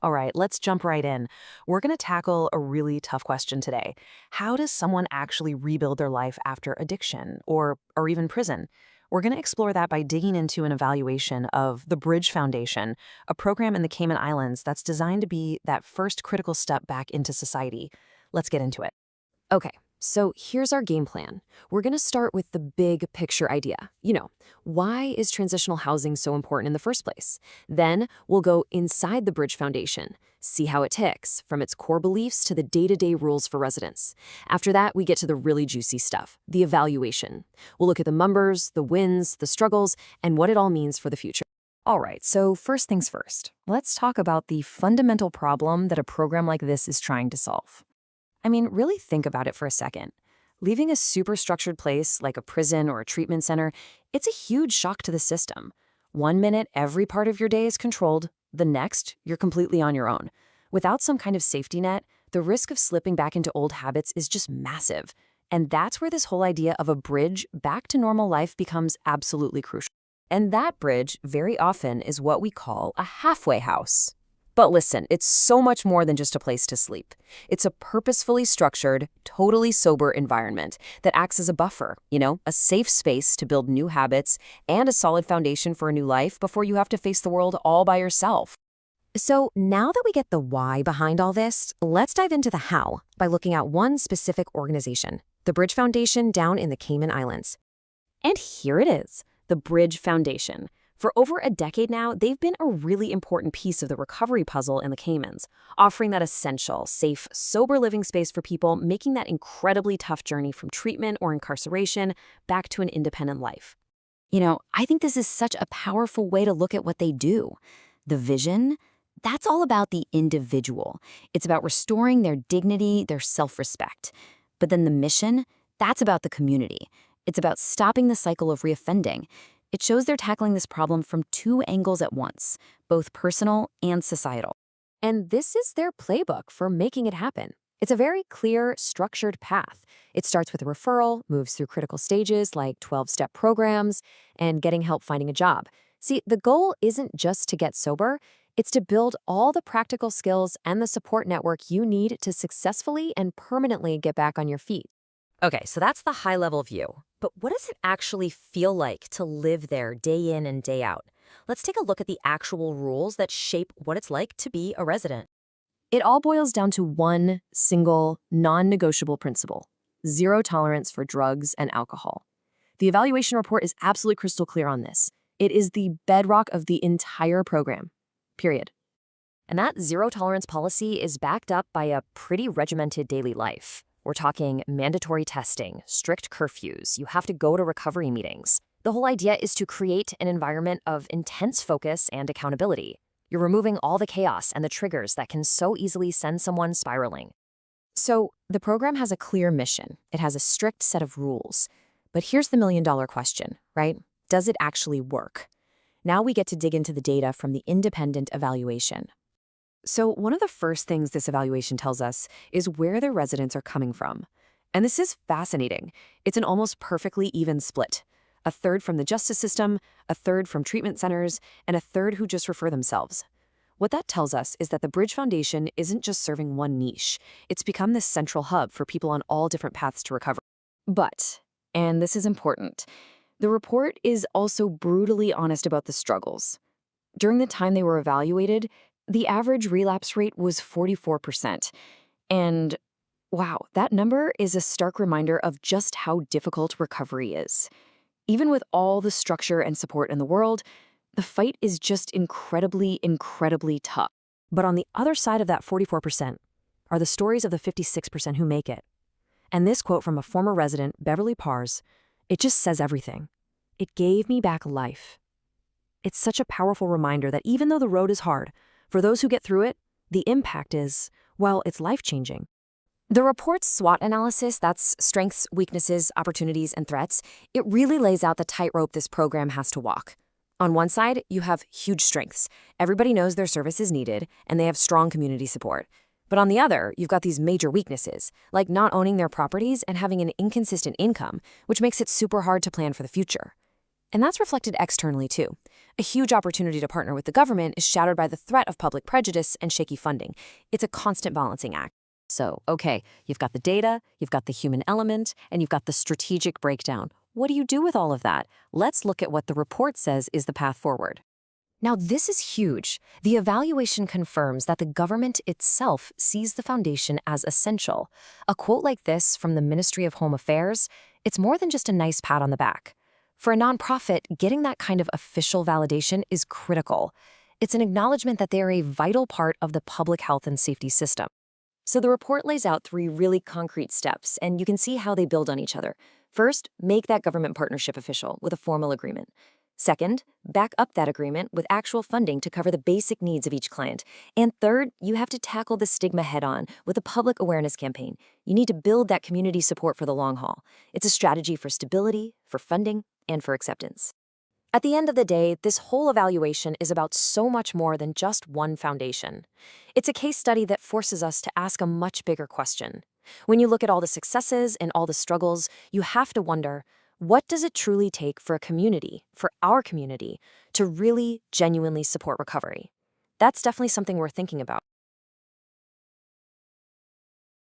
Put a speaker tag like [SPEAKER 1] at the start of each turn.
[SPEAKER 1] All right, let's jump right in. We're going to tackle a really tough question today. How does someone actually rebuild their life after addiction or even prison? We're going to explore that by digging into an evaluation of the Bridge Foundation, a program in the Cayman Islands that's designed to be that first critical step back into society. Let's get into it.
[SPEAKER 2] Okay, so here's our game plan. We're going to start with the big picture idea. Why is transitional housing so important in the first place? Then we'll go inside the Bridge Foundation, see how it ticks, from its core beliefs to the day-to-day rules for residents. After that, we get to the really juicy stuff, the evaluation. We'll look at the numbers, the wins, the struggles, and what it all means for the future. All right, so first things first, let's talk about the fundamental problem that a program like this is trying to solve. I mean, really think about it for a second. Leaving a super structured place like a prison or a treatment center, it's a huge shock to the system. 1 minute, every part of your day is controlled. The next, you're completely on your own. Without some kind of safety net, the risk of slipping back into old habits is just massive. And that's where this whole idea of a bridge back to normal life becomes absolutely crucial. And that bridge, very often, is what we call a halfway house. But listen, it's so much more than just a place to sleep. It's a purposefully structured, totally sober environment that acts as a buffer, a safe space to build new habits and a solid foundation for a new life before you have to face the world all by yourself. So now that we get the why behind all this, let's dive into the how by looking at one specific organization, the Bridge Foundation down in the Cayman Islands. And here it is, the Bridge Foundation. For over a decade now, they've been a really important piece of the recovery puzzle in the Caymans, offering that essential, safe, sober living space for people making that incredibly tough journey from treatment or incarceration back to an independent life. I think this is such a powerful way to look at what they do. The vision, that's all about the individual. It's about restoring their dignity, their self-respect. But then the mission, that's about the community. It's about stopping the cycle of reoffending. It shows they're tackling this problem from two angles at once, both personal and societal. And this is their playbook for making it happen. It's a very clear, structured path. It starts with a referral, moves through critical stages like 12-step programs, and getting help finding a job. See, the goal isn't just to get sober, it's to build all the practical skills and the support network you need to successfully and permanently get back on your feet. Okay, so that's the high-level view. But what does it actually feel like to live there day in and day out? Let's take a look at the actual rules that shape what it's like to be a resident. It all boils down to one single, non-negotiable principle: zero tolerance for drugs and alcohol. The evaluation report is absolutely crystal clear on this. It is the bedrock of the entire program, period. And that zero tolerance policy is backed up by a pretty regimented daily life. We're talking mandatory testing, strict curfews, you have to go to recovery meetings. The whole idea is to create an environment of intense focus and accountability. You're removing all the chaos and the triggers that can so easily send someone spiraling. So the program has a clear mission. It has a strict set of rules. But here's the million-dollar question, right? Does it actually work? Now we get to dig into the data from the independent evaluation. So one of the first things this evaluation tells us is where the residents are coming from. And this is fascinating. It's an almost perfectly even split. A third from the justice system, a third from treatment centers, and a third who just refer themselves. What that tells us is that the Bridge Foundation isn't just serving one niche. It's become this central hub for people on all different paths to recovery. But, and this is important, the report is also brutally honest about the struggles. During the time they were evaluated, the average relapse rate was 44%. And wow, that number is a stark reminder of just how difficult recovery is. Even with all the structure and support in the world, the fight is just incredibly, incredibly tough. But on the other side of that 44% are the stories of the 56% who make it. And this quote from a former resident, Beverly Pars, it just says everything. It gave me back life. It's such a powerful reminder that even though the road is hard, for those who get through it, the impact is, well, it's life-changing. The report's SWOT analysis, that's strengths, weaknesses, opportunities, and threats, it really lays out the tightrope this program has to walk. On one side, you have huge strengths. Everybody knows their service is needed, and they have strong community support. But on the other, you've got these major weaknesses, like not owning their properties and having an inconsistent income, which makes it super hard to plan for the future. And that's reflected externally too. A huge opportunity to partner with the government is shadowed by the threat of public prejudice and shaky funding. It's a constant balancing act. So, okay, you've got the data, you've got the human element, and you've got the strategic breakdown. What do you do with all of that? Let's look at what the report says is the path forward. Now, this is huge. The evaluation confirms that the government itself sees the foundation as essential. A quote like this from the Ministry of Home Affairs, it's more than just a nice pat on the back. For a nonprofit, getting that kind of official validation is critical. It's an acknowledgement that they are a vital part of the public health and safety system. So the report lays out 3 really concrete steps, and you can see how they build on each other. First, make that government partnership official with a formal agreement. Second, back up that agreement with actual funding to cover the basic needs of each client. And third, you have to tackle the stigma head-on with a public awareness campaign. You need to build that community support for the long haul. It's a strategy for stability, for funding, and for acceptance. At the end of the day, this whole evaluation is about so much more than just one foundation. It's a case study that forces us to ask a much bigger question. When you look at all the successes and all the struggles, you have to wonder, what does it truly take for a community, for our community, to really genuinely support recovery? That's definitely something we're thinking about.